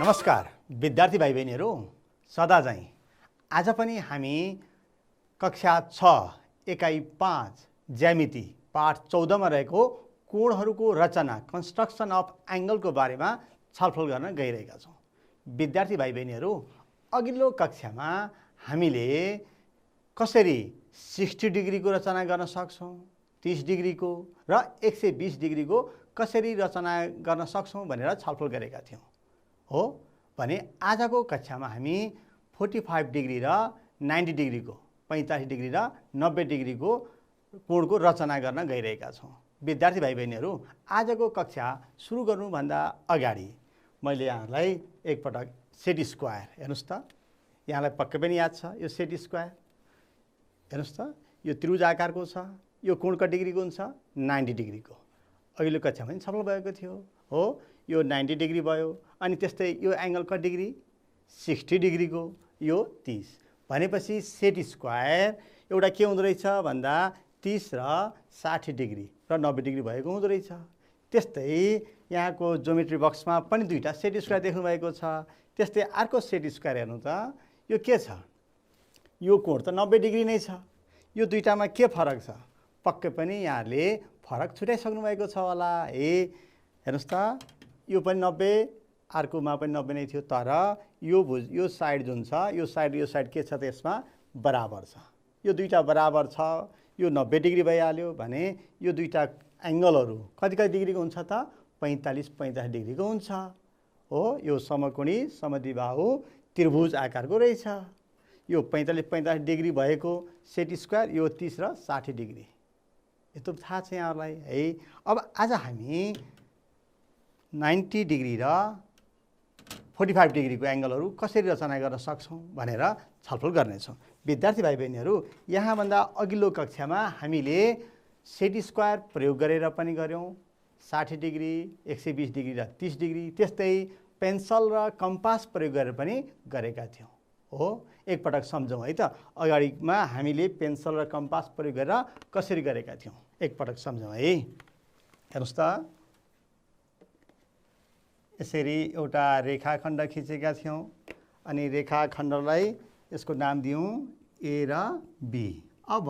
नमस्कार विद्यार्थी भाइ बहिनीहरू, सदा चाहिँ आज पनि हामी कक्षा 6 एकाइ 5 ज्यामिति पाठ 14 मा रहेको कोणहरूको रचना कन्स्ट्रक्सन अफ एंगलको बारेमा छलफल गर्न गइरहेका छौं। विद्यार्थी भाइ बहिनीहरू, अघिल्लो कक्षामा हामीले कसरी 60 डिग्रीको रचना गर्न सक्छौं, 30 डिग्रीको र 120 डिग्रीको कसरी रचना गर्न सक्छौं भनेर छलफल गरेका थियौं। हो भने आजको कक्षामा हामी 45 डिग्री र 90 डिग्रीको 45 डिग्री र 90 डिग्रीको कोणको रचना गर्न गइरहेका छौं। विद्यार्थी भाइ बहिनीहरू, आजको कक्षा सुरु गर्नुभन्दा अगाडि मैले यहाँलाई एकपटक सेट स्क्वायर हेर्नुस् त। यहाँलाई पक्कै पनि याद छ यो सेट स्क्वायर। हेर्नुस् त, यो त्रिभुज आकारको छ, यो कोणको डिग्रीको हुन्छ 90 डिग्रीको। अघिल्लो कक्षामा पनि छलफल भएको थियो। हो, यो 90 डिग्री भयो, अनि त्यस्तै यो एंगल कति डिग्री 60 डिग्रीको, यो 30। भनेपछि सेट स्क्वायर एउटा के हुँदो रहेछ भन्दा 30 र 60 डिग्री र 90 डिग्री भएको हुँदो रहेछ। त्यस्तै यहाँको ज्योमेट्री बक्समा पनि दुईटा सेट स्क्वायर देख्नु भएको छ। त्यस्तै अर्को सेट स्क्वायर हेर्नु त, यो के छ, यो कोण त 90 डिग्री नै छ। यो दुईटामा के फरक छ? पक्कै पनि यहाँले फरक छुटाइसक्नु भएको छ होला। हेर्नुस् त, यो पनि 90, अर्कोमा पनि 90 नै थियो, तर यो साइड जुन छ, यो साइड के छ त, यसमा बराबर छ। यो दुईटा बराबर छ, यो 90 डिग्री भइहाल्यो भने यो दुईटा एंगलहरू कति डिग्रीको हुन्छ त 45 डिग्रीको हुन्छ। हो, यो समकोणी समद्विबाहु त्रिभुज आकारको रहेछ। यो 45 डिग्री भएको सेट स्क्वायर, यो 30 र 60 डिग्री। यस्तो थाहा छ यहाँहरूलाई है। अब आज हामी 90 डिग्री र 45 डिग्रीको एंगलहरू कसरी रचना गर्न सक्छौं भनेर छलफल गर्नेछौं। विद्यार्थी भाइ बहिनीहरू, यहाँभन्दा अघिल्लो कक्षामा हामीले सेट स्क्वायर प्रयोग गरेर पनि गर्यौं, 60 डिग्री 120 डिग्री र 30 डिग्री। त्यस्तै पेन्सिल र कम्पास प्रयोग गरेर पनि गरेका थियौं। हो, एकपटक सम्झौं है त। अगाडिमा हामीले पेन्सिल र कम्पास प्रयोग गरेर कसरी गरेका थियौं, एकपटक सम्झौं है। हेर्नुस् त, यसरी एउटा रेखाखण्ड खिचेका थियौं, अनि रेखाखण्डलाई यसको नाम दियौं ए र बी। अब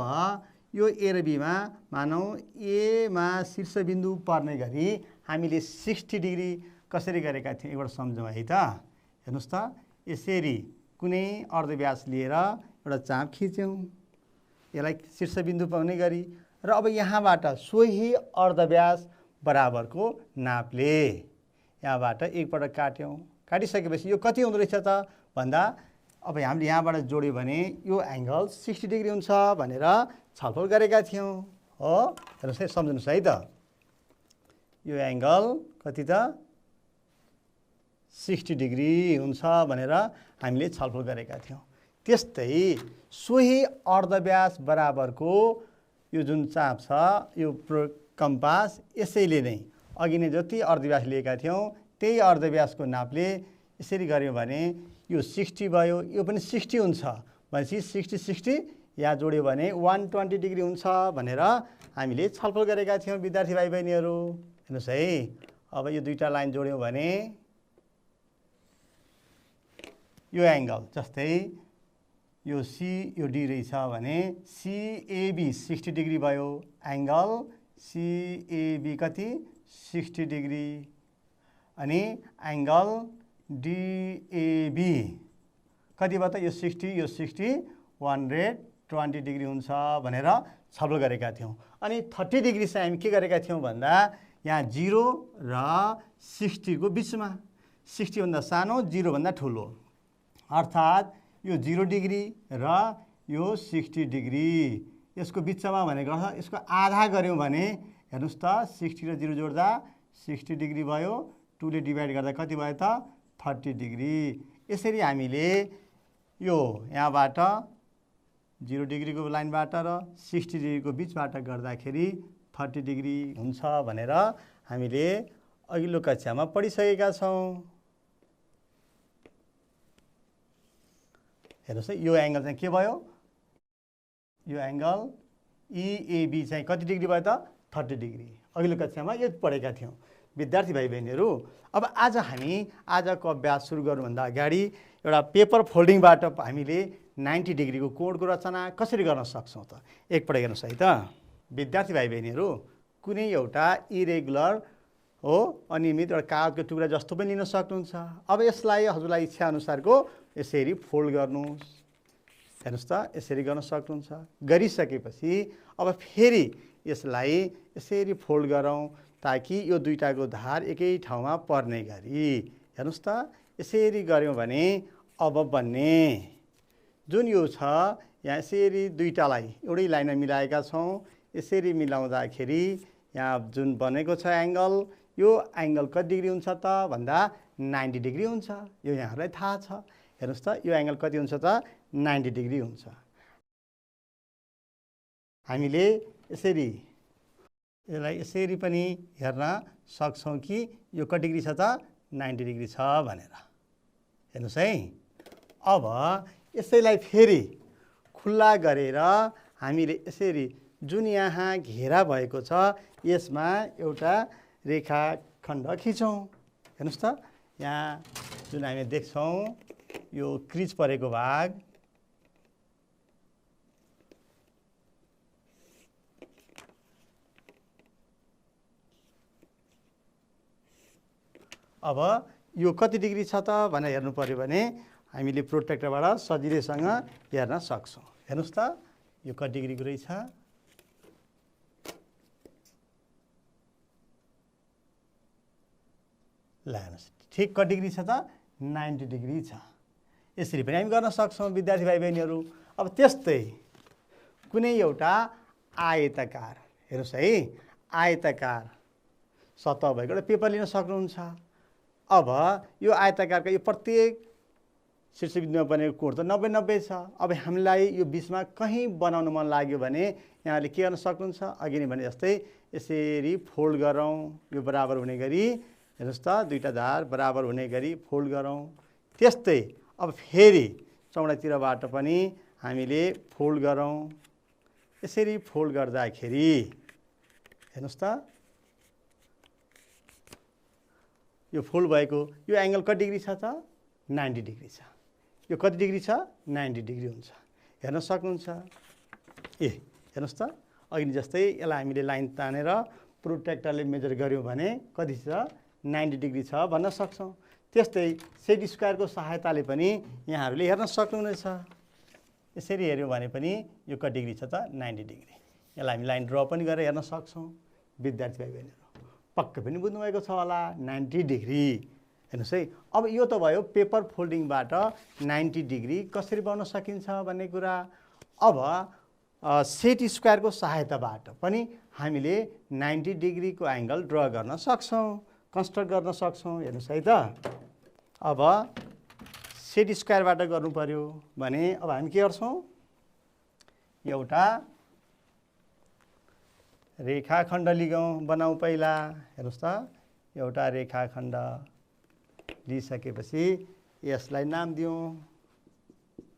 यो ए र बी मा मानौं ए मा शीर्षबिन्दु पर्ने गरी हामीले 60 डिग्री कसरी गरेका थियौं, एकबाट सम्झौं है त। हेर्नुस् त, यसरी कुनै अर्धव्यास लिएर एउटा चाप खिच्यौं, यसलाई शीर्षबिन्दु पाउने गरी, र अब यहाँबाट सोही अर्धव्यास बराबरको नापले यहाँबाट एकपटक काट्यौं। काटिसकेपछि यो कति हुँदो रहेछ त भन्दा, अब हामीले यहाँबाट जोड्यो भने यो एंगल 60 डिग्री हुन्छ भनेर छलफल गरेका थियौं। हो, हेर्नुस् है, सम्झनुस् है त। यो एंगल कति त 60 डिग्री हुन्छ भनेर हामीले छलफल गरेका थियौं। त्यस्तै सोही अर्धव्यास बराबरको यो जुन चाप छ, यो कम्पास, यसैले नै अघि नै जति अर्धव्यास लिएका थियौं त्यही अर्धव्यासको नापले यसरी गर्यो भने यो 60 भयो, यो पनि 60 हुन्छ भनेपछि 60 यहाँ जोड्यो भने 120 डिग्री हुन्छ भनेर हामीले छलफल गरेका थियौं। विद्यार्थी भाइ बहिनीहरू, हेर्नुस् है। अब यो दुईटा लाइन जोड्यौं भने यो एंगल, जस्तै यो सी यो डी रहेछ भने सीएबी 60 डिग्री भयो। एंगल सीएबी कति 60 डिग्री, अनि एंगल डीएबी कति भयो त, यो 60 यो 60 120 डिग्री हुन्छ भनेर छलफल गरेका थियौं। अनि 30 डिग्री चाहिँ हामी के गरेका थियौं भन्दा, यहाँ 0 र 60 को बीचमा, 60 भन्दा सानो 0 भन्दा ठुलो, अर्थात् यो 0 डिग्री र यो 60 डिग्री, यसको बीचमा भनेको यसको आधा गर्यौं भने हेर्नुस् त, 60 र 0 जोड्दा 60 डिग्री भयो, 2 ले डिभाइड गर्दा कति भयो त 30 डिग्री। यसरी हामीले यो यहाँबाट 0 डिग्रीको लाइनबाट र 60 डिग्रीको बीचबाट गर्दाखेरि 30 डिग्री हुन्छ भनेर हामीले अघिल्लो कक्षामा पढिसकेका छौं। हेर्नुस् है, यो एंगल चाहिँ के भयो, यो एंगल EAB चाहिँ कति डिग्री भयो त 30 डिग्री। अघिल्लो कक्षामा यो पढेका थियौं। विद्यार्थी भाइ बहिनीहरू, अब आज आजको अभ्यास सुरु गर्नुभन्दा अगाडि एउटा पेपर फोल्डिङबाट हामीले 90 डिग्रीको कोणको रचना कसरी गर्न सक्छौँ त एकपल्ट हेर्नुहोस् है त। विद्यार्थी भाइ बहिनीहरू, कुनै एउटा इरेगुलर हो अनियमित एउटा कागजको टुक्रा जस्तो पनि लिन सक्नुहुन्छ। अब यसलाई हजुरलाई इच्छा अनुसारको यसरी फोल्ड गर्नुहोस्। हेर्नुहोस् त, यसरी गर्न सक्नुहुन्छ। गरिसकेपछि अब फेरि यसलाई यसरी फोल्ड गरौँ ताकि यो दुईटाको धार एकै ठाउँमा पर्ने गरी। हेर्नुहोस् त, यसरी गऱ्यौँ भने अब बन्ने जुन यो छ यहाँ यसरी दुईटालाई एउटै लाइनमा मिलाएका छौँ। यसरी मिलाउँदाखेरि यहाँ जुन बनेको छ एङ्गल, यो एङ्गल कति डिग्री हुन्छ त भन्दा 90 डिग्री हुन्छ। यो यहाँहरूलाई थाहा छ। हेर्नुहोस् त, यो एङ्गल कति हुन्छ त 90 डिग्री हुन्छ। हामीले यसरी यसलाई यसरी पनि हेर्न सक्छौँ कि यो कति डिग्री छ त 90 डिग्री छ भनेर। हेर्नुहोस् है। अब यसैलाई फेरि खुल्ला गरेर हामीले यसरी जुन यहाँ घेरा भएको छ यसमा एउटा रेखाखण्ड खिचौँ। हेर्नुहोस् त, यहाँ जुन हामी देख्छौँ यो क्रिज परेको भाग, अब यो कति डिग्री छ त भनेर हेर्नु पर्यो भने हामीले प्रोट्र्याक्टरबाट सजिलैसँग हेर्न सक्छौँ। हेर्नुहोस् त, यो कति डिग्रीको रहेछ। ल हेर्नुहोस्, ठिक कति डिग्री छ त 90 डिग्री छ। यसरी पनि हामी गर्न सक्छौँ विद्यार्थी भाइ बहिनीहरू। अब त्यस्तै कुनै एउटा आयताकार, हेर्नुहोस् है, आयताकार सतह भएको एउटा पेपर लिन सक्नुहुन्छ। अब यो आयताकारका यो प्रत्येक शीर्षबिन्दुमा बनेको कोण त 90-90 छ। अब हामीलाई यो बिचमा कहीँ बनाउन मन लाग्यो भने यहाँले के गर्न सक्नुहुन्छ, अघि नै भने जस्तै यसरी फोल्ड गरौँ यो बराबर हुने गरी। हेर्नुहोस् त, दुईटा धार बराबर हुने गरी फोल्ड गरौँ। त्यस्तै अब फेरि चौडातिरबाट पनि हामीले फोल्ड गरौँ। यसरी फोल्ड गर्दाखेरि हेर्नुहोस् त, यो फोल्ड भएको यो एङ्गल कति डिग्री छ त 90 डिग्री छ। यो कति डिग्री छ 90 डिग्री हुन्छ। हेर्न सक्नुहुन्छ। हेर्नुहोस् त, अघि जस्तै यसलाई हामीले लाइन तानेर प्रोट्र्याक्टरले मेजर गऱ्यौँ भने कति छ 90 डिग्री छ भन्न सक्छौँ। त्यस्तै सेट स्क्वायरको सहायताले पनि यहाँहरूले हेर्न सक्नुहुनेछ। यसरी हेऱ्यौँ भने पनि यो कति डिग्री छ त 90 डिग्री। यसलाई हामी लाइन ड्र पनि गरेर हेर्न सक्छौँ। विद्यार्थी भाइ बहिनीहरू पक्कै पनि बुझ्नुभएको छ होला 90 डिग्री। हेर्नुहोस् है। अब यो त भयो पेपर फोल्डिङबाट 90 डिग्री कसरी बनाउन सकिन्छ भन्ने कुरा। अब सेट स्क्वायरको सहायताबाट पनि हामीले 90 डिग्रीको एङ्गल ड्र गर्न सक्छौँ, कन्स्ट्रक्ट गर्न सक्छौँ। हेर्नुहोस् है त, अब सेट स्क्वायरबाट गर्नु पर्यो भने अब हामी के गर्छौँ, एउटा रेखाखण्ड बनाउँ पहिला। हेर्नुहोस् त, एउटा रेखाखण्ड लिइसकेपछि यसलाई नाम दिउँ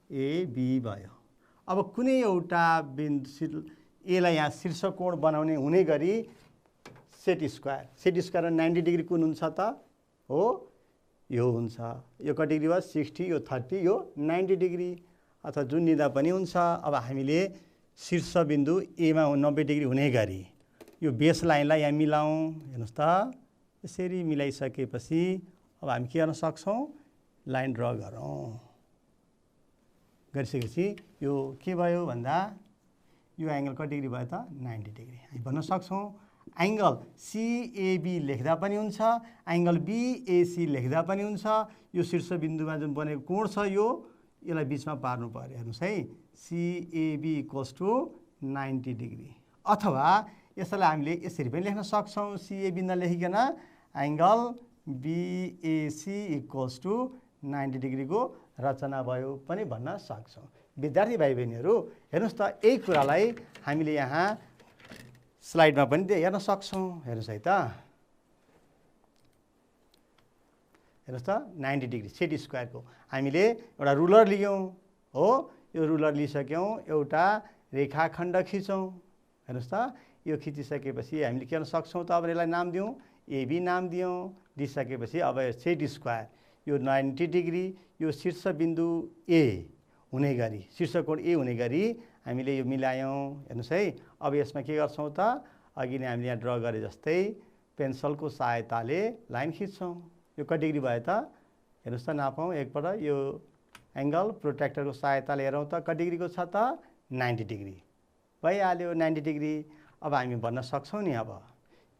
एबी भयो। अब कुनै एउटा बिन्दु एलाई यहाँ शीर्ष कोण बनाउने हुने गरी सेट स्क्वायर 90 डिग्री कुन हुन्छ त हो यो हुन्छ। यो कति डिग्री भयो 60, यो 30, यो 90 डिग्री अथवा जुन लिँदा पनि हुन्छ। अब हामीले शीर्ष बिन्दु एमा 90 डिग्री हुने गरी यो बेस लाइनलाई यहाँ मिलाउँ। हेर्नुहोस् त, यसरी मिलाइसकेपछि अब हामी के गर्न सक्छौँ, लाइन ड्र गरौँ। गरिसकेपछि यो के भयो भन्दा यो एङ्गल कति डिग्री भयो त 90 डिग्री। हामी भन्न सक्छौँ एङ्गल सिएबी लेख्दा पनि हुन्छ, एङ्गल बिएसी लेख्दा पनि हुन्छ। यो शीर्ष बिन्दुमा जुन बनेको कोण छ यसलाई बिचमा पार्नु पर्यो। हेर्नुहोस् है, सिएबी = 90 डिग्री। अथवा यसलाई हामीले यसरी पनि लेख्न सक्छौँ, सिएबी नलेखिकन एङ्गल बिएसी = 90 डिग्रीको रचना भयो पनि भन्न सक्छौँ। विद्यार्थी भाइ बहिनीहरू हेर्नुहोस् त, यही कुरालाई हामीले यहाँ स्लाइडमा पनि हेर्न सक्छौँ। हेर्नुहोस् है त, हेर्नुहोस् त 90 डिग्री सेट स्क्वायरको हामीले एउटा रुलर लियौँ हो। यो रुलर लिइसक्यौँ, एउटा रेखाखण्ड खिचौँ। हेर्नुहोस् त, यो खिचिसकेपछि हामीले के गर्न सक्छौँ त अब यसलाई नाम दिउँ एबी नाम दियौँ। दिइसकेपछि अब सेट स्क्वायर यो 90 डिग्री यो शीर्ष बिन्दु ए हुने गरी शीर्षकोण ए हुने गरी हामीले यो मिलायौँ। हेर्नुहोस् है, अब यसमा के गर्छौँ त, अघि नै हामीले यहाँ ड्र गरे जस्तै पेन्सिलको सहायताले लाइन खिच्छौँ। यो कति डिग्री भयो त, हेर्नुहोस् त, नापौँ एकपल्ट। यो एङ्गल प्रोट्र्याक्टरको सहायताले हेरौँ त कति डिग्रीको छ त, 90 डिग्री भइहाल्यो। 90 डिग्री अब हामी भन्न सक्छौँ नि, अब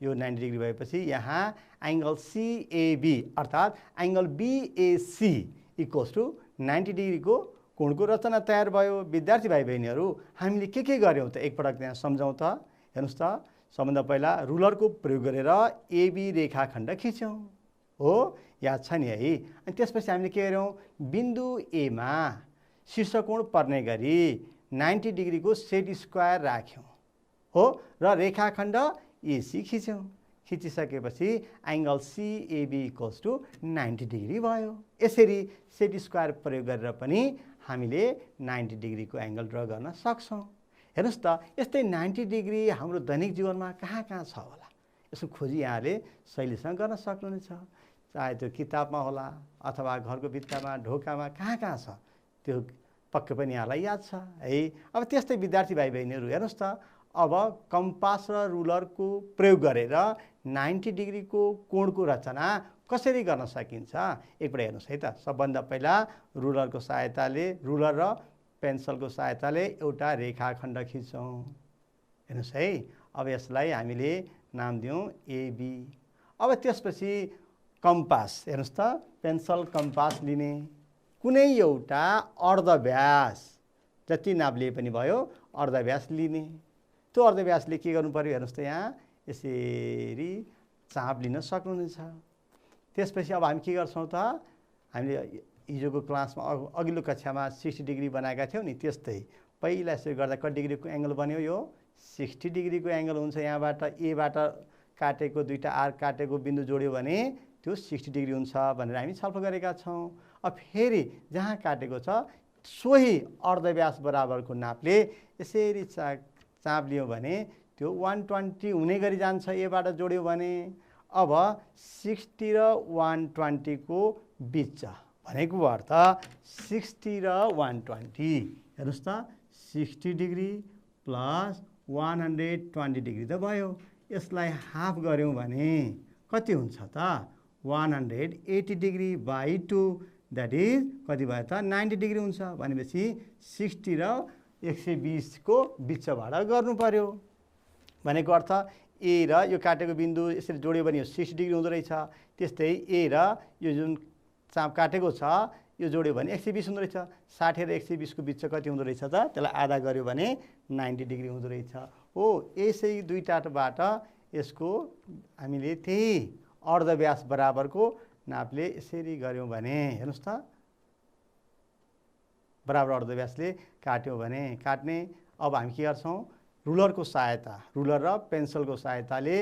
यो 90 डिग्री भएपछि यहाँ एङ्गल सिएबी अर्थात् एङ्गल बिएसी इक्वल्स टु 90 डिग्रीको कोणको रचना तयार भयो। विद्यार्थी भाइ बहिनीहरू, हामीले के गर्यौँ त एकपटक त्यहाँ सम्झौँ त। हेर्नुहोस् त, सबभन्दा पहिला रुलरको प्रयोग गरेर एबी रेखाखण्ड खिच्यौँ, हो, याद छ नि है। अनि त्यसपछि हामीले के गर्यौँ, बिन्दु एमा शीर्षकोण पर्ने गरी 90 डिग्रीको सेट स्क्वायर राख्यौँ, हो, र रेखाखण्ड एसी खिच्यौँ। खिचिसकेपछि एङ्गल सिएबी इक्वल्स टु 90 डिग्री भयो। यसरी सेट स्क्वायर प्रयोग गरेर पनि हामीले 90 डिग्रीको एङ्गल ड्र गर्न सक्छौँ। हेर्नुहोस् त, यस्तै 90 डिग्री हाम्रो दैनिक जीवनमा कहाँ छ होला, यसको खोजी यहाँले शैलीसँग गर्न सक्नुहुनेछ। चाहे त्यो किताबमा होला अथवा घरको भित्तामा ढोकामा कहाँ छ, त्यो पक्कै पनि यहाँलाई याद छ है। अब त्यस्तै विद्यार्थी भाइ बहिनीहरू, हेर्नुहोस् त, अब कम्पास र रुलरको प्रयोग गरेर 90 डिग्रीको कोणको रचना कसरी गर्न सकिन्छ एकपल्ट हेर्नुहोस् है त। सबभन्दा पहिला रुलरको सहायताले, रुलर र पेन्सिलको सहायताले एउटा रेखाखण्ड खिच्छौँ। हेर्नुहोस् है, अब यसलाई हामीले नाम दियौँ एबी। अब त्यसपछि कम्पास, हेर्नुहोस् त, पेन्सिल कम्पास लिने, कुनै एउटा अर्धव्यास जति नाप लिए पनि भयो, अर्धव्यास लिने। त्यो अर्धव्यासले के गर्नु पर्यो, हेर्नुहोस् त, यहाँ यसरी चाप लिन सक्नुहुनेछ। त्यसपछि अब हामी के गर्छौँ त, हामीले हिजोको क्लासमा अघिल्लो कक्षामा 60 डिग्री बनाएका थियौँ नि, त्यस्तै पहिला यसरी गर्दा कति डिग्रीको एङ्गल बन्यो, यो 60 डिग्रीको एङ्गल हुन्छ। यहाँबाट एबाट काटेको दुईवटा आर्क काटेको बिन्दु जोड्यो भने त्यो 60 डिग्री हुन्छ भनेर हामी छलफल गरेका छौँ। अब फेरि जहाँ काटेको छ सोही अर्धव्यास बराबरको नापले यसरी चाप लियो भने त्यो 120 हुने गरी जान्छ एबाट जोड्यो भने। अब 60 र 120 को बिच भनेको अर्थ 60 र 120, हेर्नुहोस् त, 60 डिग्री प्लस 120 डिग्री त भयो। यसलाई हाफ गऱ्यौँ भने कति हुन्छ त, 180 डिग्री बाई 2, द्याट इज कति भयो त, 90 डिग्री हुन्छ। भनेपछि 60 र 120 को बिचबाट गर्नु पर्यो। भनेको अर्थ ए र यो काटेको बिन्दु यसरी जोड्यो भने यो 60 डिग्री हुँदो रहेछ। त्यस्तै ए र यो जुन चाप काटेको छ यो जोड्यो भने 120 हुँदो रहेछ। 60 र 120 को बिच कति हुँदो रहेछ त, त्यसलाई आधा गर्यो भने 90 डिग्री हुँदो रहेछ। हो, यसै दुईटाबाट यसको हामीले त्यही अर्धव्यास बराबरको नापले यसरी गऱ्यौँ भने, हेर्नुहोस् त, बराबर अर्धव्यासले काट्यौँ भने काट्ने। अब हामी के गर्छौँ, रुलरको सहायता, रुलर र पेन्सिलको सहायताले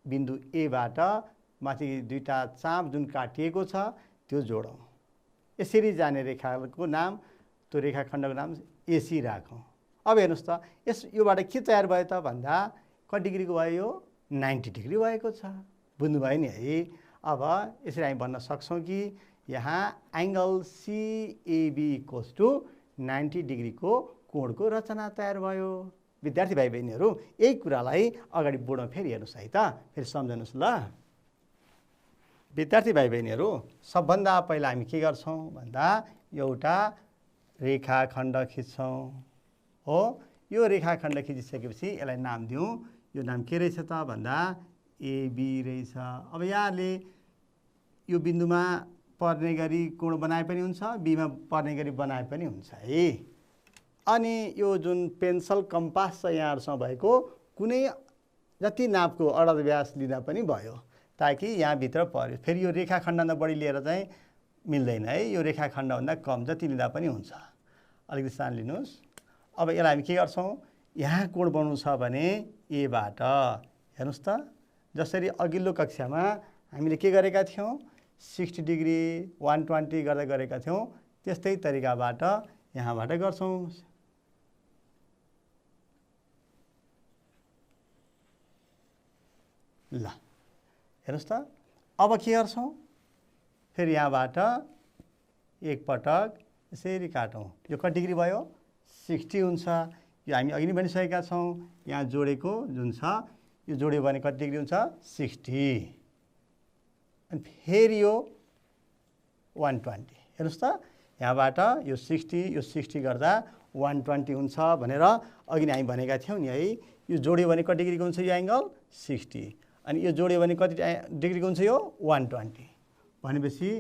बिन्दु एबाट माथि दुईटा चाप जुन काटिएको छ त्यो जोडौँ। यसरी जाने रेखाको नाम, त्यो रेखाखण्डको नाम एसी राखौँ। अब हेर्नुहोस् त, योबाट के तयार भयो त भन्दा कति डिग्रीको भयो, यो 90 डिग्री भएको छ। बुझ्नुभयो नि है। अब यसरी हामी भन्न सक्छौँ कि यहाँ एङ्गल सिएबी इक्वल्स टु 90 डिग्रीको कोणको रचना तयार भयो। विद्यार्थी भाइ बहिनीहरू, यही कुरालाई अगाडि बढौँ। फेरि हेर्नुहोस् है त, फेरि सम्झनुहोस् ल। विद्यार्थी भाइ बहिनीहरू, सबभन्दा पहिला हामी के गर्छौँ भन्दा एउटा रेखाखण्ड खिच्छौँ, हो। यो रेखाखण्ड खिचिसकेपछि यसलाई नाम दिउँ। यो नाम के रहेछ त भन्दा एबी रहेछ। अब यहाँले यो बिन्दुमा पर्ने गरी कोण बनाए पनि हुन्छ, बीमा पर्ने गरी बनाए पनि हुन्छ है। अनि यो जुन पेन्सिल कम्पास छ यहाँहरूसँग भएको, कुनै जति नापको अर्धव्यास लिँदा पनि भयो, ताकि यहाँभित्र पर्यो। फेरि यो रेखाखण्डभन्दा बढी लिएर चाहिँ मिल्दैन है, यो रेखाखण्डभन्दा कम जति लिँदा पनि हुन्छ। अलिकति सानो लिनुहोस्। अब यसलाई हामी के गर्छौँ, यहाँ कोण बनाउनु छ भने एबाट, हेर्नुहोस् त, जसरी अघिल्लो कक्षामा हामीले के गरेका थियौँ, 60 डिग्री 120 गर्दै गरेका थियौँ, त्यस्तै तरिकाबाट यहाँबाट गर्छौँ। ल हेर्नुहोस् त। अब के गर्छौँ, फेरि यहाँबाट एकपटक यसरी काटौँ। यो कति डिग्री भयो, 60 हुन्छ। यो हामी अघि नै भनिसकेका छौँ, यहाँ जोडेको जुन छ यो जोड्यो भने कति डिग्री हुन्छ, 60। अनि फेरि यो 120। हेर्नुहोस् त, यहाँबाट यो 60 गर्दा 120 हुन्छ भनेर अघि नै हामी भनेका थियौँ नि है। यो जोड्यो भने कति डिग्रीको हुन्छ यो एङ्गल, 60। अनि यो जोड्यो भने कति डिग्रीको हुन्छ यो 120। भनेपछि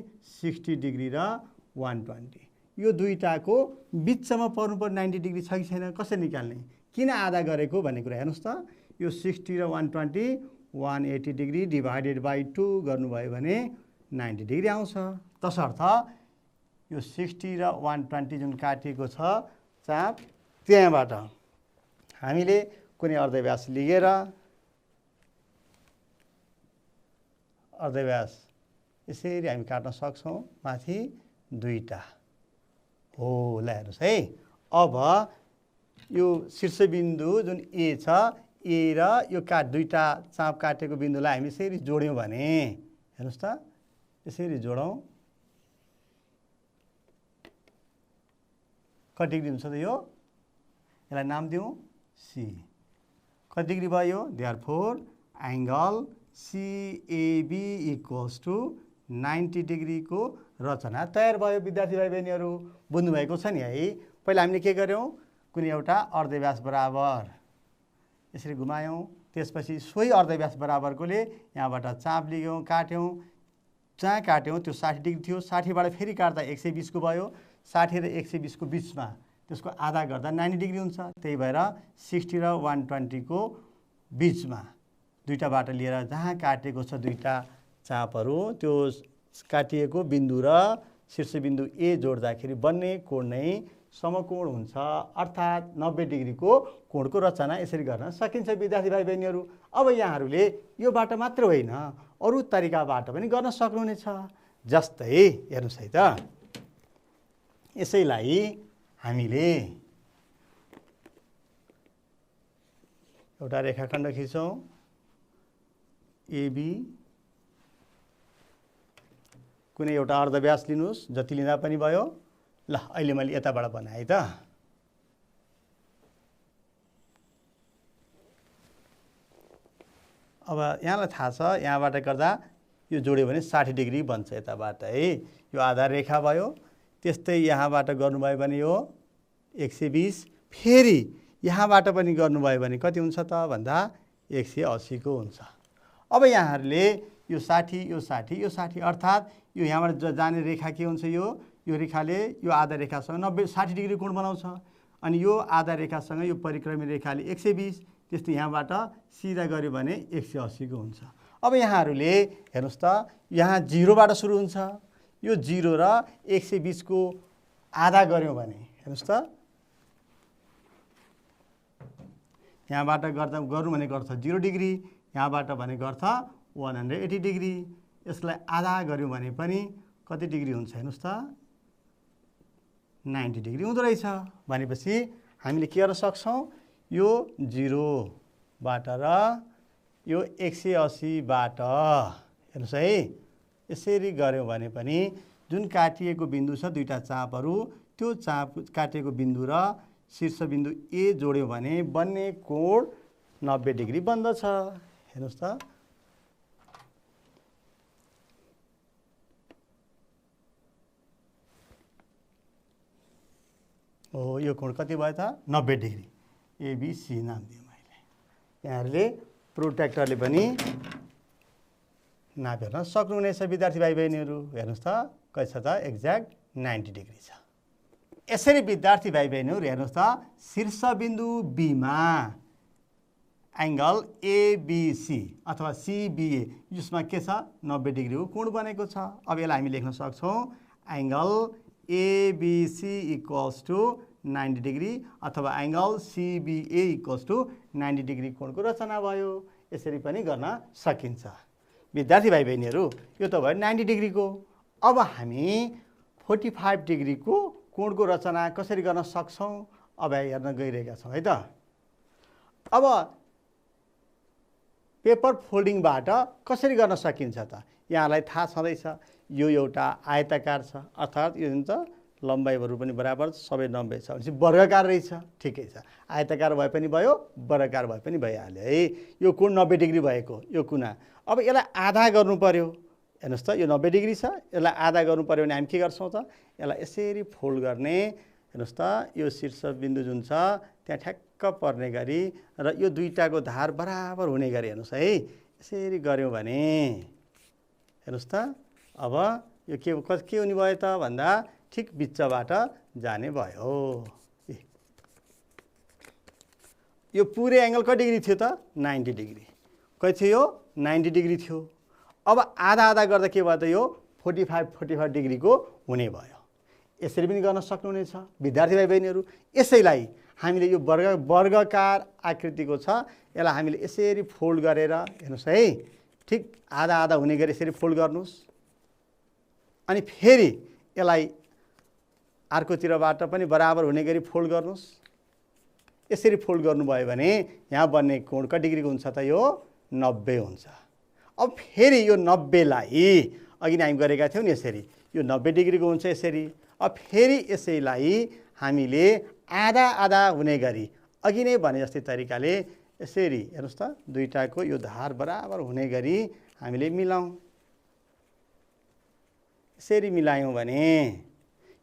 60 डिग्री र 120 यो दुईटाको बिचमा पर्नुपर्ने 90 डिग्री छ कि छैन, कसरी निकाल्ने, किन आधा गरेको भन्ने कुरा हेर्नुहोस् त। यो 60 र 120 180 डिग्री डिभाइडेड बाई 2 गर्नुभयो भने 90 डिग्री आउँछ। तसर्थ यो 60 र 120 जुन काटिएको छ चाप, त्यहाँबाट हामीले कुनै अर्धव्यास लिएर अर्धव्यास यसरी हामी काट्न सक्छौँ। माथि दुईटा हो, ल हेर्नुहोस् है। अब यो शीर्षबिन्दु जुन ए छ, ए र यो दुईटा चाप काटेको बिन्दुलाई हामी यसरी जोड्यौँ भने हेर्नुहोस् त, यसरी जोडौँ, कति डिग्री हुन्छ त यो, यसलाई नाम दिउँ सी। कति डिग्री भयो, देयरफोर एङ्गल सिएबी इक्वल्स टु 90 डिग्रीको रचना तयार भयो। विद्यार्थी भाइ बहिनीहरू बुझ्नुभएको छ नि है। पहिला हामीले के गर्यौँ, कुनै एउटा अर्धव्यास बराबर यसरी घुमायौँ, त्यसपछि सोही अर्धव्यास बराबरकोले यहाँबाट चाप लियौँ, काट्यौँ, जहाँ काट्यौँ त्यो 60 डिग्री थियो, 60बाट फेरि काट्दा 120 को भयो, 60 र 120 को बिचमा त्यसको आधा गर्दा 90 डिग्री हुन्छ। त्यही भएर 60 र 120 को बिचमा दुईटा बाटो लिएर जहाँ काटेको छ दुईटा चापहरू, त्यो काटिएको बिन्दु र शीर्षबिन्दु ए जोड्दाखेरि बन्ने कोण नै समकोण हुन्छ। अर्थात् 90 डिग्रीको कोणको रचना यसरी गर्न सकिन्छ विद्यार्थी भाइ बहिनीहरू। अब यहाँहरूले यो बाटो मात्र होइन, अरू तरिकाबाट पनि गर्न सक्नुहुनेछ। जस्तै हेर्नुहोस् है त, यसैलाई हामीले एउटा रेखाखण्ड खिचौँ एबी, कुनै एउटा अर्धव्यास लिनुहोस्, जति लिँदा पनि भयो। ल अहिले मैले यताबाट बनाएँ त। अब यहाँलाई थाहा छ, यहाँबाट गर्दा यो जोड्यो भने 60 डिग्री बन्छ यताबाट है। यो आधार रेखा भयो। त्यस्तै यहाँबाट गर्नुभयो भने यो 120, फेरि यहाँबाट पनि गर्नुभयो भने कति हुन्छ त भन्दा 180 को हुन्छ। अब यहाँहरूले यो 60 यो 60 यो 60 अर्थात् यो यहाँबाट जाने रेखा के हुन्छ, यो रेखाले यो आधा रेखासँग 60 डिग्री कोण बनाउँछ। अनि यो आधा रेखासँग यो परिक्रमी रेखाले 120, त्यस्तै यहाँबाट सिधा गऱ्यो भने 180 को हुन्छ। अब यहाँहरूले हेर्नुहोस् त, यहाँ 0बाट सुरु हुन्छ, यो 0 र 120 को आधा गऱ्यौँ भने हेर्नुहोस् त, यहाँबाट गर्दा गरौँ भने गर्छ 0 डिग्री, यहाँबाट भने गर्छ 180 डिग्री। यसलाई आधा गऱ्यौँ भने पनि कति डिग्री हुन्छ हेर्नुहोस् त, 90 डिग्री हुँदो रहेछ। भनेपछि हामीले के गर्न सक्छौँ, यो 0बाट र यो 180बाट हेर्नुहोस् है, यसरी गऱ्यौँ भने पनि जुन काटिएको बिन्दु छ दुईटा चापहरू, त्यो चाप काटिएको बिन्दु र शीर्षबिन्दु ए जोड्यौँ भने बन्ने कोण 90 डिग्री बन्दछ। हेर्नुहोस् त, हो यो कोण कति भयो त, 90 डिग्री। एबिसी नाम दिएँ मैले। यहाँहरूले प्रोट्र्याक्टरले पनि नापेर सक्नुहुनेछ विद्यार्थी भाइ बहिनीहरू। हेर्नुहोस् त, कति छ त, एक्ज्याक्ट 90 डिग्री छ। यसरी विद्यार्थी भाइ बहिनीहरू हेर्नुहोस् त, शीर्षबिन्दु बीमा एङ्गल एबिसी अथवा सिबिए जसमा के छ 90 डिग्रीको कोण बनेको छ। अब यसलाई हामी लेख्न सक्छौँ angle ABC equals to 90 degree अथवा angle CBA equals to 90 degree कोणको रचना भयो। यसरी पनि गर्न सकिन्छ विद्यार्थी भाइ बहिनीहरू। यो त भयो 90 डिग्रीको। अब हामी 45 डिग्रीको कोणको रचना कसरी गर्न सक्छौँ, अब हेर्न गइरहेका छौँ है त। अब पेपर फोल्डिङबाट कसरी गर्न सकिन्छ त? यहाँलाई थाहा छँदैछ यो एउटा आयताकार छ, अर्थात् यो जुन त लम्बाइहरू पनि बराबर सबै 90 छ भनेपछि वर्गकार रहेछ। ठिकै छ, आयताकार भए पनि भयो, वर्गकार भए पनि भइहाल्यो है। यो कोण 90 डिग्री भएको यो कुना, अब यसलाई आधा गर्नु पर्यो। हेर्नुहोस् त, यो 90 डिग्री छ, यसलाई आधा गर्नु पर्यो भने हामी के गर्छौँ त? यसलाई यसरी फोल्ड गर्ने। हेर्नुहोस् त, यो शीर्ष बिन्दु जुन छ त्यहाँ ठ्याक्क पर्ने गरी र यो दुईटाको धार बराबर हुने गरी हेर्नुहोस् है, यसरी गऱ्यौँ भने हेर्नुहोस् त, अब यो के हुने भयो त भन्दा ठिक बिचबाट जाने भयो। यो पुरै एङ्गल कति डिग्री थियो त? 90 डिग्री। कति थियो यो? 90 डिग्री थियो। अब आधा आधा गर्दा के भयो त? यो 45 डिग्रीको हुने भयो। यसरी पनि गर्न सक्नुहुनेछ विद्यार्थी भाइ बहिनीहरू। यसैलाई हामीले यो वर्गकार आकृतिको छ, यसलाई हामीले यसरी फोल्ड गरेर हेर्नुहोस् है, ठिक आधा आधा हुने गरी यसरी फोल्ड गर्नुहोस्। अनि फेरि यसलाई अर्कोतिरबाट पनि बराबर हुने गरी फोल्ड गर्नुहोस्। यसरी फोल्ड गर्नुभयो भने यहाँ बन्ने कोण कति डिग्रीको हुन्छ त? यो 90 हुन्छ। अब फेरि यो 90 लाई अघि नै हामी गरेका थियौँ नि यसरी, यो 90 डिग्रीको हुन्छ यसरी। अब फेरि यसैलाई हामीले आधा आधा हुने गरी अघि नै भने जस्तै तरिकाले यसरी हेर्नुहोस् त, दुईटाको यो धार बराबर हुने गरी हामीले मिलाउँ। यसरी मिलायौँ भने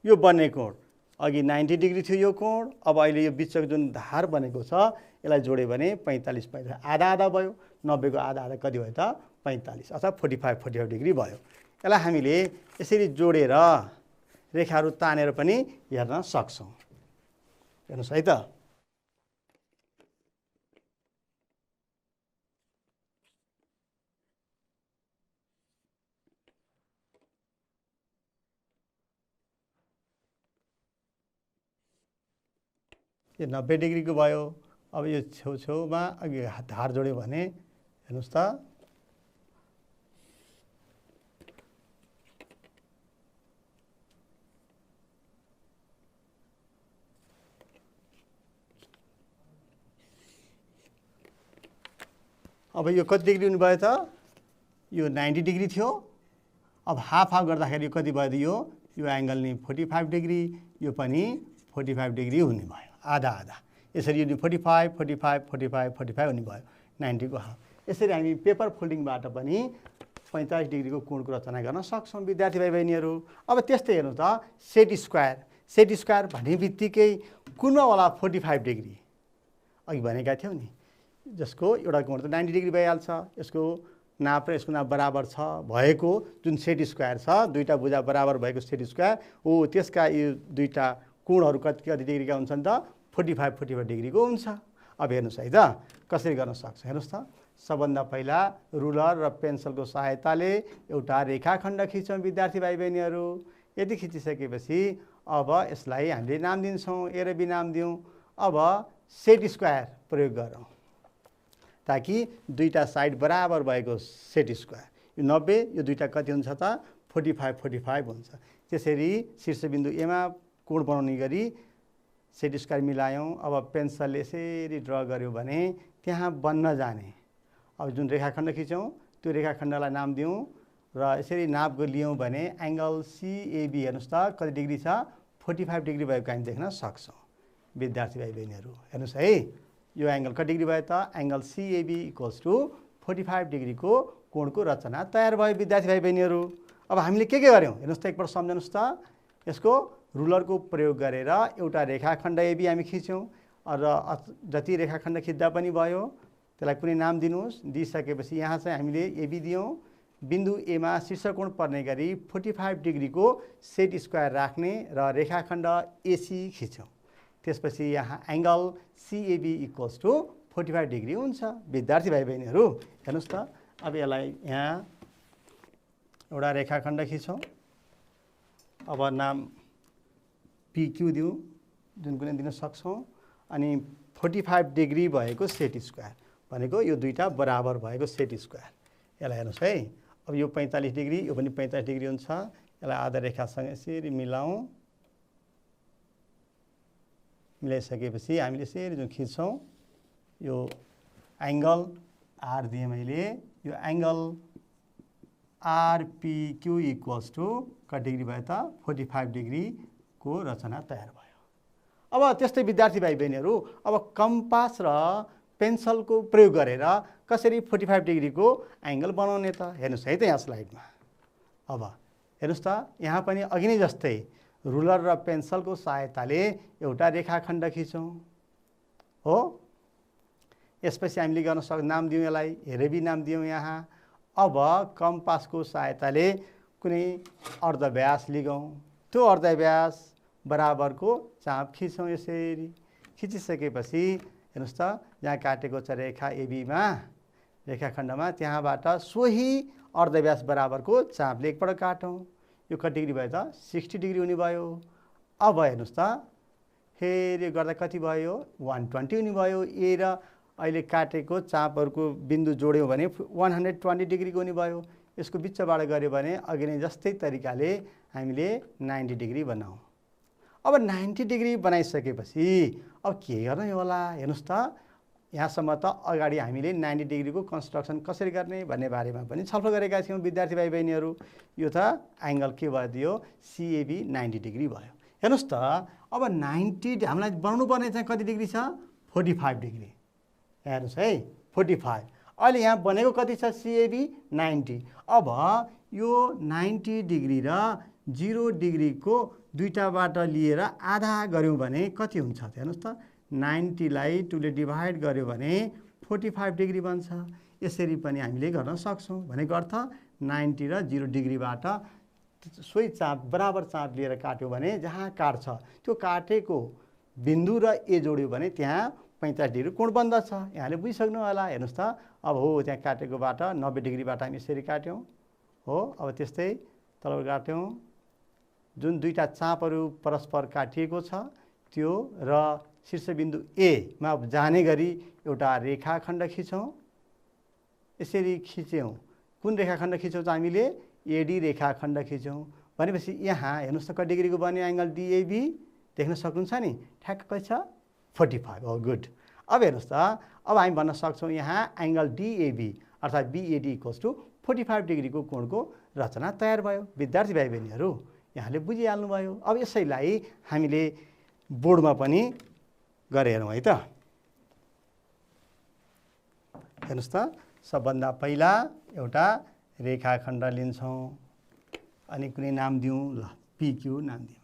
यो बन्ने कोण अघि 90 डिग्री थियो यो कोण, अब अहिले यो बिचको जुन धार बनेको छ यसलाई जोड्यो भने 45 आधा आधा भयो। 90 को आधा आधा कति भयो त? 45 अथवा 45 डिग्री भयो। यसलाई हामीले यसरी जोडेर रेखाहरू तानेर पनि हेर्न सक्छौँ। हेर्नुहोस् है त, यो 90 डिग्रीको भयो। अब यो छेउछेउमा अघि धार जोड्यो भने हेर्नुहोस् त, अब यो कति डिग्री हुनुभयो त? यो 90 डिग्री थियो। अब हाफ गर्दाखेरि कति भयो त? यो एङ्गल नि 45 डिग्री, यो पनि 45 डिग्री हुने भयो, आधा आधा। यसरी यो 45 हुने भयो, 90 को हाफ। यसरी हामी पेपर फोल्डिङबाट पनि 45 डिग्रीको कोणको रचना गर्न सक्छौँ विद्यार्थी भाइ बहिनीहरू। अब त्यस्तै हेर्नु त, सेट स्क्वायर। सेट स्क्वायर भन्ने बित्तिकै कुनमा होला 45 डिग्री अघि भनेका थियौँ नि, जसको एउटा कोण त 90 डिग्री भइहाल्छ। यसको नाप र यसको नाप बराबर छ भएको जुन सेट स्क्वायर छ, दुईटा भुजा बराबर भएको सेट स्क्वायर हो, त्यसका यो दुईटा कोणहरू कति डिग्रीका हुन्छन् त? 45 डिग्रीको हुन्छ। अब हेर्नुहोस् है त, कसरी गर्न सक्छ हेर्नुहोस् त। सबभन्दा पहिला रुलर र पेन्सिलको सहायताले एउटा रेखाखण्ड खिचौँ विद्यार्थी भाइ बहिनीहरू। यदि खिचिसकेपछि अब यसलाई हामीले नाम दिन्छौँ, ए र बी नाम दिउँ। अब सेट स्क्वायर प्रयोग गरौँ ताकि दुईटा साइड बराबर भएको सेट स्क्वायर, यो 90 यो दुईटा कति हुन्छ त? 45 हुन्छ। त्यसरी शीर्षबिन्दु एमा कोण बनाउने गरी सेट स्क्वायर मिलायौँ। अब पेन्सिलले यसरी ड्र गऱ्यौँ भने त्यहाँ बन्न जाने अब जुन रेखाखण्ड खिचौँ त्यो रेखाखण्डलाई नाम दिउँ र यसरी नाप लियौँ भने एङ्गल सिएबी हेर्नुहोस् त कति डिग्री छ? 45 डिग्री भएको हामी देख्न सक्छौँ विद्यार्थी भाइ बहिनीहरू। हेर्नुहोस् है, यो एङ्गल कति डिग्री भयो त? एङ्गल सिएबी इक्वल्स टु 45 डिग्रीको कोणको रचना तयार भयो विद्यार्थी भाइ बहिनीहरू। अब हामीले के गर्यौँ हेर्नुहोस् त, एकपल्ट सम्झनुहोस् त। यसको रुलरको प्रयोग गरेर एउटा रेखाखण्ड एबी हामी खिच्यौँ र जति रेखाखण्ड खिच्दा पनि भयो, त्यसलाई कुनै नाम दिनुहोस्। दिइसकेपछि यहाँ चाहिँ हामीले एबी दियौँ। बिन्दु एमा शीर्षकोण पर्ने गरी 45 डिग्रीको सेट स्क्वायर राख्ने र रेखाखण्ड एसी खिच्यौँ। त्यसपछि यहाँ एङ्गल सिएबी इक्वल्स टु 45 डिग्री हुन्छ विद्यार्थी भाइ बहिनीहरू। हेर्नुहोस् त, अब यसलाई यहाँ एउटा रेखाखण्ड खिचौँ। अब नाम पिक्यू दिउँ, जुन कुनै दिन सक्छौँ। अनि 45 डिग्री भएको सेट स्क्वायर भनेको यो दुईटा बराबर भएको सेट स्क्वायर। यसलाई हेर्नुहोस् है, अब यो 45 डिग्री, यो पनि 45 डिग्री हुन्छ। यसलाई आधा रेखासँग यसरी मिलाउँ। मिलाइसकेपछि हामीले यसरी जुन खिच्छौँ यो एङ्गल आर दिएँ मैले, यो एङ्गल आरपिक्यू इक्वल्स टु कति डिग्री भयो त 45 डिग्रीको रचना तयार भयो। अब त्यस्तै विद्यार्थी भाइ बहिनीहरू, अब कम्पास र पेन्सिलको प्रयोग गरेर कसरी 45 डिग्रीको एङ्गल बनाउने त? हेर्नुहोस् है त यहाँ स्लाइडमा। अब हेर्नुहोस् त, यहाँ पनि अघि नै जस्तै रुलर र पेन्सिलको सहायताले एउटा रेखाखण्ड खिचौँ हो। यसपछि हामीले गर्न नाम दियौँ यसलाई हेरेबी नाम दियौँ यहाँ। अब कम्पासको सहायताले कुनै अर्धव्यास लिगौँ, त्यो अर्धव्यास बराबरको चाप खिचौँ। यसरी खिचिसकेपछि हेर्नुहोस् त, यहाँ काटेको छ रेखा एबीमा रेखाखण्डमा, त्यहाँबाट सोही अर्धव्यास बराबरको चापले एकपल्ट काटौँ। यो कति डिग्री भयो त? 60 डिग्री हुने भयो। अब हेर्नुहोस् त, फेरि गर्दा कति भयो? 120 हुने भयो। ए र अहिले काटेको चापहरूको बिन्दु जोड्यौँ भने 120 डिग्रीको हुने भयो। यसको बिचबाट गऱ्यो भने अघि नै जस्तै तरिकाले हामीले 90 डिग्री बनाऊँ। अब 90 डिग्री बनाइसकेपछि अब के गर्ने होला? हेर्नुहोस् त, यहाँसम्म त अगाडि हामीले 90 डिग्रीको कन्स्ट्रक्सन कसरी गर्ने भन्ने बारेमा पनि छलफल गरेका थियौँ विद्यार्थी भाइ बहिनीहरू। यो त एङ्गल के भइदियो? सिएबी 90 डिग्री भयो। हेर्नुहोस् त, अब 90 हामीलाई बनाउनु पर्ने चाहिँ कति डिग्री छ? 45 डिग्री। हेर्नुहोस् है, 45। अहिले यहाँ बनेको कति छ? सिएबी 90। अब यो 90 डिग्री र 0 डिग्रीको दुईटाबाट लिएर आधा गऱ्यौँ भने कति हुन्छ त? हेर्नुहोस् त, 90 लाई 2 ले डिभाइड गऱ्यो भने 45 डिग्री बन्छ। यसरी पनि हामीले गर्न सक्छौँ। भनेको अर्थ 90 र 0 डिग्रीबाट सोही चाप बराबर चाप लिएर काट्यो भने जहाँ काट्छ त्यो काटेको बिन्दु र ए जोड्यो भने त्यहाँ 45 डिग्री कोण बन्दछ। यहाँले बुझिसक्नु होला। हेर्नुहोस् त, अब हो त्यहाँ काटेकोबाट 90 डिग्रीबाट हामी यसरी काट्यौँ हो। अब त्यस्तै तलबाट काट्यौँ। जुन दुईटा चापहरू परस्पर काटिएको छ त्यो र शीर्षबिन्दु एमा जाने गरी एउटा रेखाखण्ड खिचौँ। यसरी खिच्यौँ। कुन रेखाखण्ड खिचौँ त? हामीले एडी रेखाखण्ड खिचौँ। भनेपछि यहाँ हेर्नुहोस् त, कति डिग्रीको बन्यो एङ्गल डिएबी? देख्न सक्नुहुन्छ नि, ठ्याक्क छ 45। हो, गुड। अब हेर्नुहोस् त, अब हामी भन्न सक्छौँ यहाँ एङ्गल डिएबी अर्थात् बिएडी इक्वल्स टु 45 डिग्रीको कोणको रचना तयार भयो। विद्यार्थी भाइ बहिनीहरू, यहाँले बुझिहाल्नुभयो। अब यसैलाई हामीले बोर्डमा पनि गरेर हेरौँ है त। हेर्नुहोस् त, सबभन्दा पहिला एउटा रेखाखण्ड लिन्छौँ अनि कुनै नाम दिउँ, ल पिक्यू नाम दिउँ।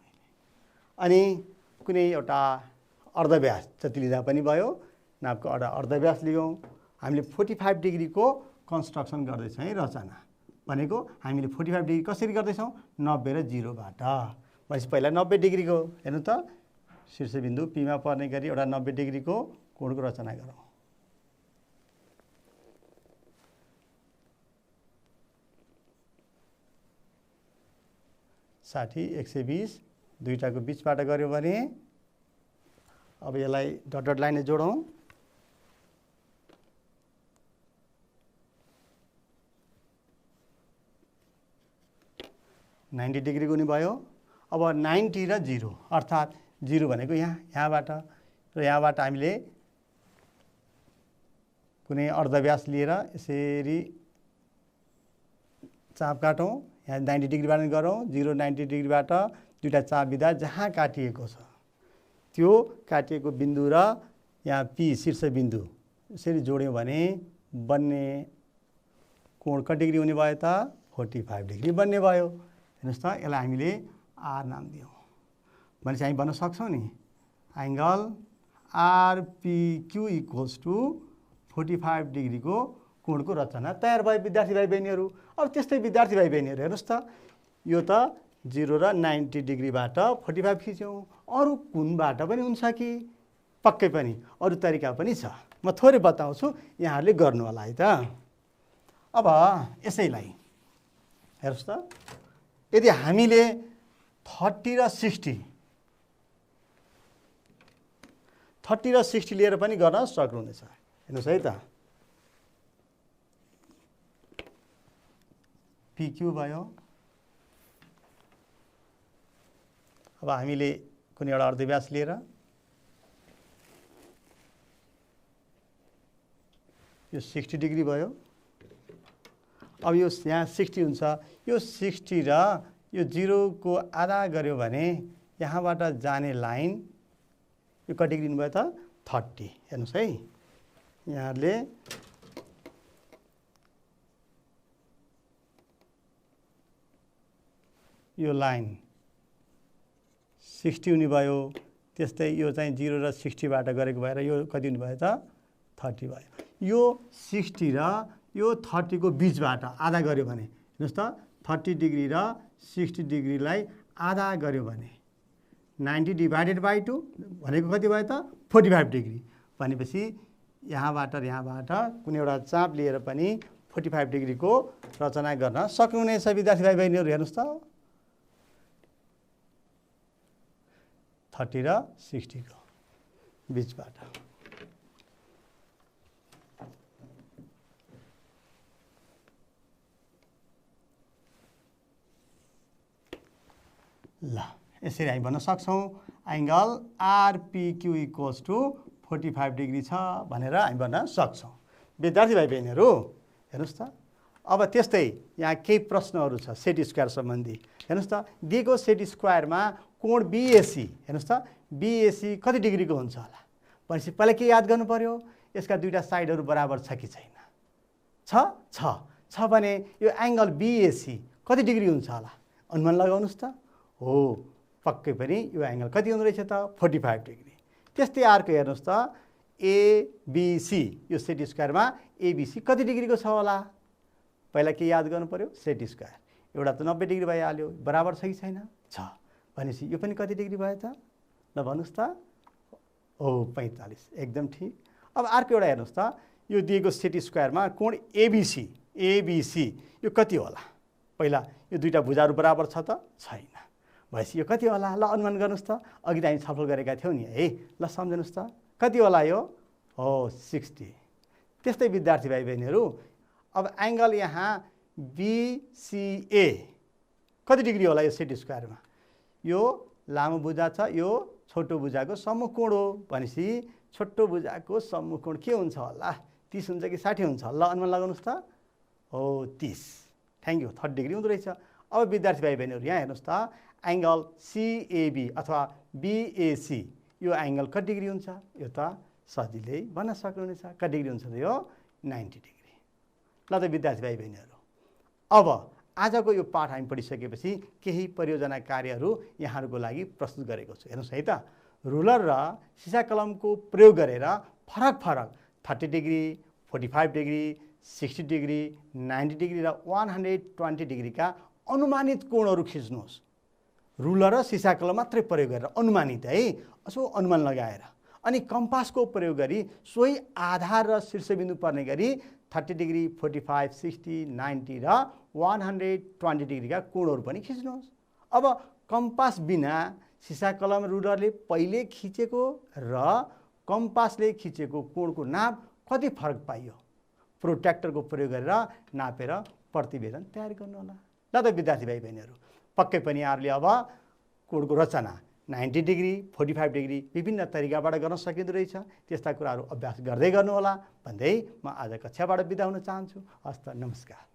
अनि कुनै एउटा अर्धव्यास जति लिँदा पनि भयो, नापको एउटा अर्धव्यास लियौँ। हामीले 45 डिग्रीको कन्स्ट्रक्सन गर्दैछौँ है, रचना भनेको हामीले 45 डिग्री कसरी गर्दैछौँ? 90 र 0बाट। भनेपछि पहिला 90 डिग्रीको हेर्नु त, शीर्षबिन्दु पीमा पर्ने गरी एउटा 90 डिग्रीको कोणको रचना गरौँ। साठी 120 दुईटाको बिचबाट गऱ्यो भने अब यसलाई डट डट लाइनले जोडौँ। नाइन्टी डिग्रीको हुने भयो। अब 90 र 0 अर्थात् 0 भनेको यहाँबाट र यहाँबाट हामीले कुनै अर्धव्यास लिएर यसरी चाप काटौँ। यहाँ 90 डिग्रीबाट गरौँ। 0 90 डिग्रीबाट दुईटा चाप बिदा जहाँ काटिएको छ त्यो काटिएको बिन्दु र यहाँ पी शीर्षबिन्दु यसरी जोड्यौँ भने बन्ने कोण कति डिग्री हुने भयो त? 45 डिग्री बन्ने भयो। हेर्नुहोस् त, यसलाई हामीले आर नाम दियौँ। भनेपछि हामी भन्न सक्छौँ नि एङ्गल आरपिक्यू इक्वल्स टु 45 डिग्रीको कोणको रचना तयार भयो विद्यार्थी भाइ बहिनीहरू। अब त्यस्तै विद्यार्थी भाइ बहिनीहरू हेर्नुहोस् त, यो त 0 र 90 डिग्रीबाट 45 खिच्यौँ। अरू कुनबाट पनि हुन्छ कि? पक्कै पनि अरू तरिका पनि छ, म थोरै बताउँछु, यहाँहरूले गर्नु होला है त। अब यसैलाई हेर्नुहोस् त, यदि हामीले 30 र 60 लिएर पनि गर्न सक्नुहुनेछ। हेर्नुहोस् है त, पिक्यू भयो। अब हामीले कुनै एउटा अर्धव्यास लिएर यो 60 डिग्री भयो। अब यो यहाँ 60 हुन्छ, यो 60 र यो 0 को आधा गर्यो भने यहाँबाट जाने लाइन यो कति डिग्री दिनुभयो त 30। हेर्नुहोस् है, यहाँले यो लाइन 60 हुने भयो, त्यस्तै यो चाहिँ 0 र 60 बाट गरेको भएर यो कति हुने भयो त 30 भयो। यो 60 र यो 30 को बीचबाट आधा गर्यो भने हेर्नुहोस् त 30 डिग्री र 60 डिग्रीलाई आधा गर्यो भने 90 डिभाइडेड बाई 2 भनेको कति भयो त 45 डिग्री। भनेपछि यहाँबाट र यहाँबाट कुनै एउटा चाप लिएर पनि 45 डिग्रीको रचना गर्न सक्नुहुनेछ विद्यार्थी भाइ बहिनीहरू। हेर्नुहोस् त 30 र 60 को बीचबाट। ल यसरी हामी भन्न सक्छौँ एङ्गल आरपिक्यू इक्वल्स टु 45 डिग्री छ भनेर हामी भन्न सक्छौँ विद्यार्थी भाइ बहिनीहरू। हेर्नुहोस् त अब त्यस्तै यहाँ केही प्रश्नहरू छ सेट स्क्वायर सम्बन्धी। हेर्नुहोस् त दिएको सेट स्क्वायरमा कोण बिएसी, हेर्नुहोस् त बिएसी कति डिग्रीको हुन्छ होला भनेपछि पहिला के याद गर्नु पर्यो, यसका दुईटा साइडहरू बराबर छ कि छैन। छ भने यो एङ्गल बिएसी कति डिग्री हुन्छ होला अनुमान लगाउनुहोस् त। हो पक्कै पनि यो एङ्गल कति हुँदो रहेछ त 45 डिग्री। त्यस्तै अर्को हेर्नुहोस् त एबिसी, यो सेट स्क्वायरमा एबिसी कति डिग्रीको छ होला पहिला के याद गर्नु पर्यो सेट स्क्वायर। एउटा त 90 डिग्री भइहाल्यो, बराबर छ कि छैन छ भनेपछि यो पनि कति डिग्री भयो त ल भन्नुहोस् त। हो 45 एकदम ठिक। अब अर्को एउटा हेर्नुहोस् त यो दिएको सेट स्क्वायरमा कोण एबिसी यो कति होला पहिला, यो दुईटा भुजाहरू बराबर छ त छैन भनेपछि यो कति होला ल अनुमान गर्नुहोस् त। अघि त हामी छलफल गरेका थियौँ नि है, ल सम्झनुहोस् त कति होला यो हो 60। त्यस्तै विद्यार्थी भाइ बहिनीहरू अब एङ्गल यहाँ बिसिए कति डिग्री होला यो सेट स्क्वायरमा, यो लामो भुजा छ यो छोटो भुजाको सम्मुख कोण हो भनेपछि छोटो भुजाको सम्मुख कोण के हुन्छ होला 30 हुन्छ कि 60 हुन्छ ल अनुमान लगाउनुहोस् त। हो 30, थ्याङ्क यू 30 डिग्री हुँदो रहेछ। अब विद्यार्थी भाइ बहिनीहरू यहाँ हेर्नुहोस् त एङ्गल सिएबी अथवा बिएसी यो एङ्गल कति डिग्री हुन्छ यो त सजिलै भन्न सक्नुहुनेछ कति डिग्री हुन्छ त यो 90 डिग्री। ल त विद्यार्थी भाइ बहिनीहरू अब आजको यो पाठ हामी पढिसकेपछि केही परियोजना कार्यहरू यहाँहरूको लागि प्रस्तुत गरेको छु। हेर्नुहोस् है त रुलर र सिसा कलमको प्रयोग गरेर फरक 30 डिग्री 45 डिग्री 60 डिग्री 90 डिग्री र 120 डिग्रीका अनुमानित कोणहरू खिच्नुहोस्। रुलर र सिसा कलम मात्रै प्रयोग गरेर अनुमानित है, यसो अनुमान लगाएर अनि कम्पासको प्रयोग गरी सोही आधार र शीर्षबिन्दु पर्ने गरी 30 डिग्री 45 60 90 र 120 डिग्रीका कोणहरू पनि खिच्नुहोस्। अब कम्पास बिना सिसा कलम रुलरले पहिले खिचेको र कम्पासले खिचेको कोणको नाप कति फरक पाइयो प्रोट्र्याक्टरको प्रयोग गरेर नापेर प्रतिवेदन तयार गर्नु होला। ल त विद्यार्थी भाइ बहिनीहरू पक्कै पनि यहाँहरूले अब कोणको रचना 90 डिग्री 45 डिग्री विभिन्न तरिकाबाट गर्न सकिँदो रहेछ, त्यस्ता कुराहरू अभ्यास गर्दै गर्नुहोला भन्दै म आज कक्षाबाट बिदा हुन चाहन्छु। हस्त नमस्कार।